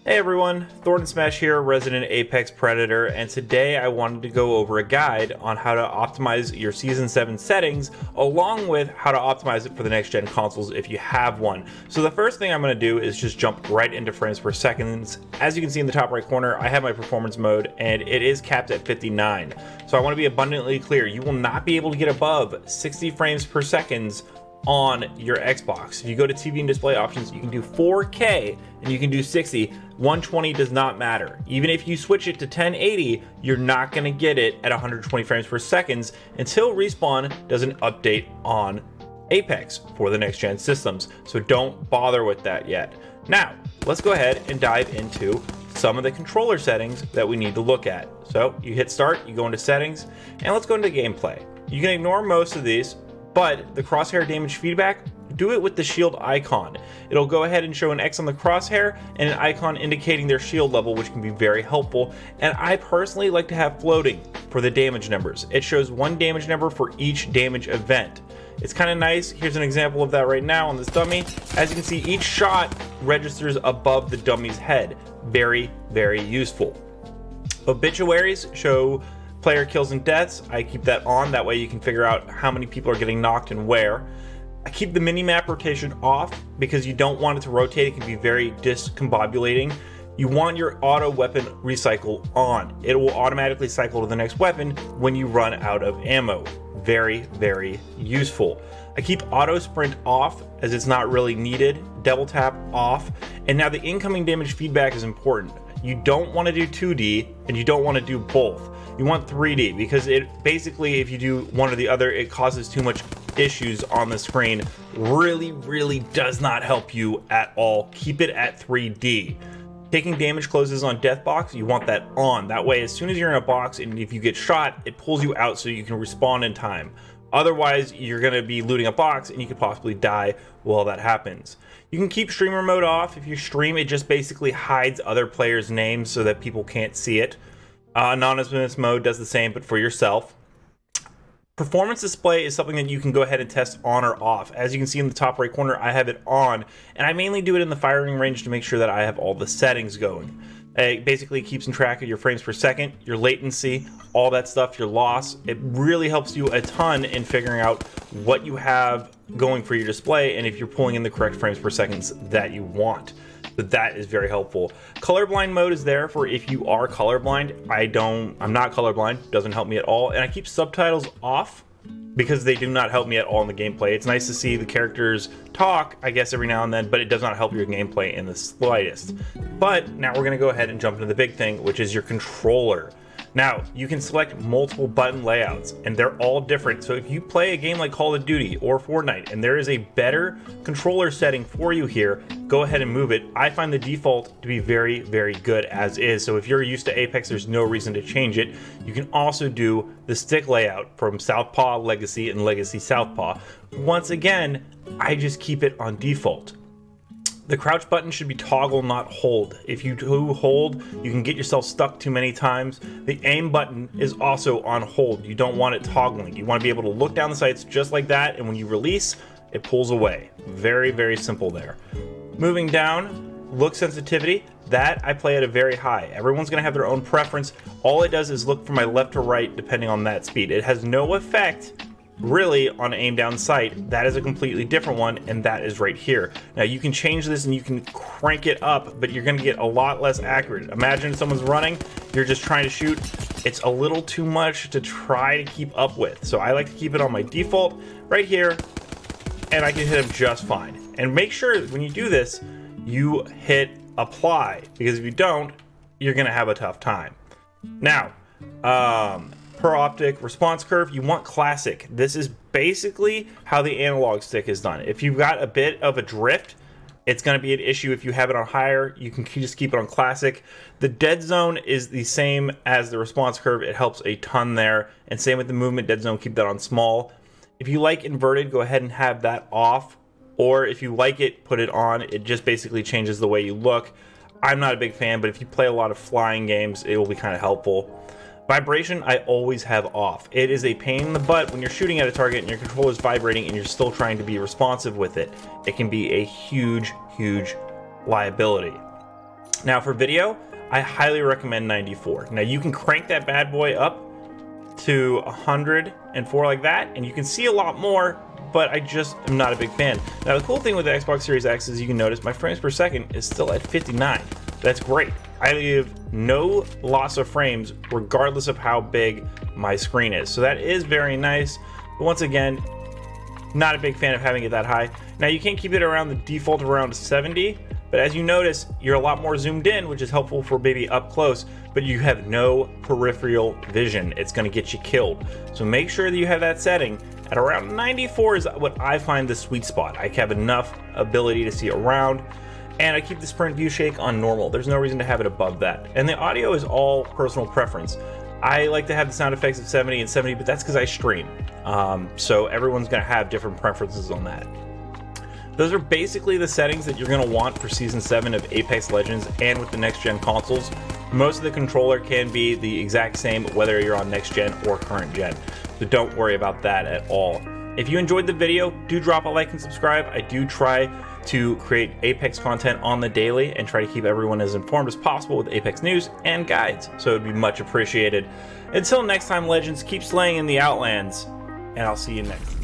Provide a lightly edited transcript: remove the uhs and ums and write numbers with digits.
Hey everyone, Thorn and Smash here, resident Apex Predator, and today I wanted to go over a guide on how to optimize your Season 7 settings, along with how to optimize it for the next gen consoles if you have one. So the first thing I'm going to do is just jump right into frames per second. As you can see in the top right corner, I have my performance mode, and it is capped at 59. So I want to be abundantly clear, you will not be able to get above 60 frames per second on your Xbox. If you go to TV and display options, you can do 4K and you can do 60. 120 does not matter. Even if you switch it to 1080, you're not going to get it at 120 frames per second until Respawn does an update on Apex for the next gen systems. So don't bother with that yet. Now, let's go ahead and dive into some of the controller settings that we need to look at. So you hit start, you go into settings, and let's go into gameplay. You can ignore most of these, but the crosshair damage feedback, do it with the shield icon. It'll go ahead and show an X on the crosshair and an icon indicating their shield level, which can be very helpful. And I personally like to have floating for the damage numbers. It shows one damage number for each damage event. It's kind of nice. Here's an example of that right now on this dummy. As you can see, each shot registers above the dummy's head. Very, very useful. Obituaries show player kills and deaths. I keep that on, that way you can figure out how many people are getting knocked and where. I keep the mini-map rotation off because you don't want it to rotate. It can be very discombobulating. You want your auto weapon recycle on. It will automatically cycle to the next weapon when you run out of ammo. Very, very useful. I keep auto sprint off as it's not really needed. Double tap off. And now the incoming damage feedback is important. You don't want to do 2D and you don't want to do both. You want 3D because it basically, if you do one or the other, it causes too much issues on the screen. Really does not help you at all. Keep it at 3D. Taking damage closes on death box, you want that on. That way, as soon as you're in a box and if you get shot, it pulls you out so you can respawn in time. Otherwise, you're going to be looting a box and you could possibly die while that happens. You can keep streamer mode off. If you stream, it just basically hides other players' names so that people can't see it. Anonymous mode does the same, but for yourself. Performance display is something that you can go ahead and test on or off. As you can see in the top right corner, I have it on, and I mainly do it in the firing range to make sure that I have all the settings going. It basically keeps in track of your frames per second, your latency, all that stuff, your loss. It really helps you a ton in figuring out what you have going for your display and if you're pulling in the correct frames per seconds that you want. So that is very helpful. Colorblind mode is there for if you are colorblind. I'm not colorblind, doesn't help me at all. And I keep subtitles off because they do not help me at all in the gameplay. It's nice to see the characters talk, I guess, every now and then, but it does not help your gameplay in the slightest. But now we're gonna go ahead and jump into the big thing, which is your controller. Now, you can select multiple button layouts, and they're all different. So if you play a game like Call of Duty or Fortnite, and there is a better controller setting for you here, go ahead and move it. I find the default to be very, very good as is. So if you're used to Apex, there's no reason to change it. You can also do the stick layout from Southpaw Legacy and Legacy Southpaw. Once again, I just keep it on default. The crouch button should be toggle, not hold. If you do hold, you can get yourself stuck too many times. The aim button is also on hold. You don't want it toggling. You want to be able to look down the sights just like that, and when you release, it pulls away. Very, very simple there. Moving down, look sensitivity. That I play at a very high. Everyone's going to have their own preference. All it does is look from my left to right depending on that speed. It has no effect really on aim down sight. That is a completely different one, and that is right here. Now you can change this and you can crank it up, but you're going to get a lot less accurate. Imagine someone's running, you're just trying to shoot. It's a little too much to try to keep up with. So I like to keep it on my default right here, and I can hit them just fine. And make sure when you do this, you hit apply, because if you don't, you're going to have a tough time. Now, per optic response curve, you want classic. This is basically how the analog stick is done. If you've got a bit of a drift, it's going to be an issue. If you have it on higher, you can just keep it on classic. The dead zone is the same as the response curve. It helps a ton there. And same with the movement dead zone, keep that on small. If you like inverted, go ahead and have that off. Or if you like it, put it on. It just basically changes the way you look. I'm not a big fan, but if you play a lot of flying games, it will be kind of helpful. Vibration, I always have off. It is a pain in the butt when you're shooting at a target and your controller is vibrating and you're still trying to be responsive with it. It can be a huge liability. Now for video, I highly recommend 94. Now you can crank that bad boy up to 104 like that, and you can see a lot more, but I just am not a big fan. Now the cool thing with the Xbox Series X is you can notice my frames per second is still at 59. That's great. I have no loss of frames regardless of how big my screen is. So that is very nice. But once again, not a big fan of having it that high. Now you can't keep it around the default around 70, but as you notice, you're a lot more zoomed in, which is helpful for maybe up close, but you have no peripheral vision. It's gonna get you killed. So make sure that you have that setting at around 94 is what I find the sweet spot. I have enough ability to see around, and I keep the sprint view shake on normal. There's no reason to have it above that. And the audio is all personal preference. I like to have the sound effects of 70 and 70, but that's because I stream. So everyone's gonna have different preferences on that. Those are basically the settings that you're gonna want for Season 7 of Apex Legends and with the next-gen consoles. Most of the controller can be the exact same whether you're on next-gen or current-gen, so don't worry about that at all. If you enjoyed the video, do drop a like and subscribe. I do try to create Apex content on the daily and try to keep everyone as informed as possible with Apex news and guides, so it'd be much appreciated. Until next time, Legends, keep slaying in the Outlands, and I'll see you next.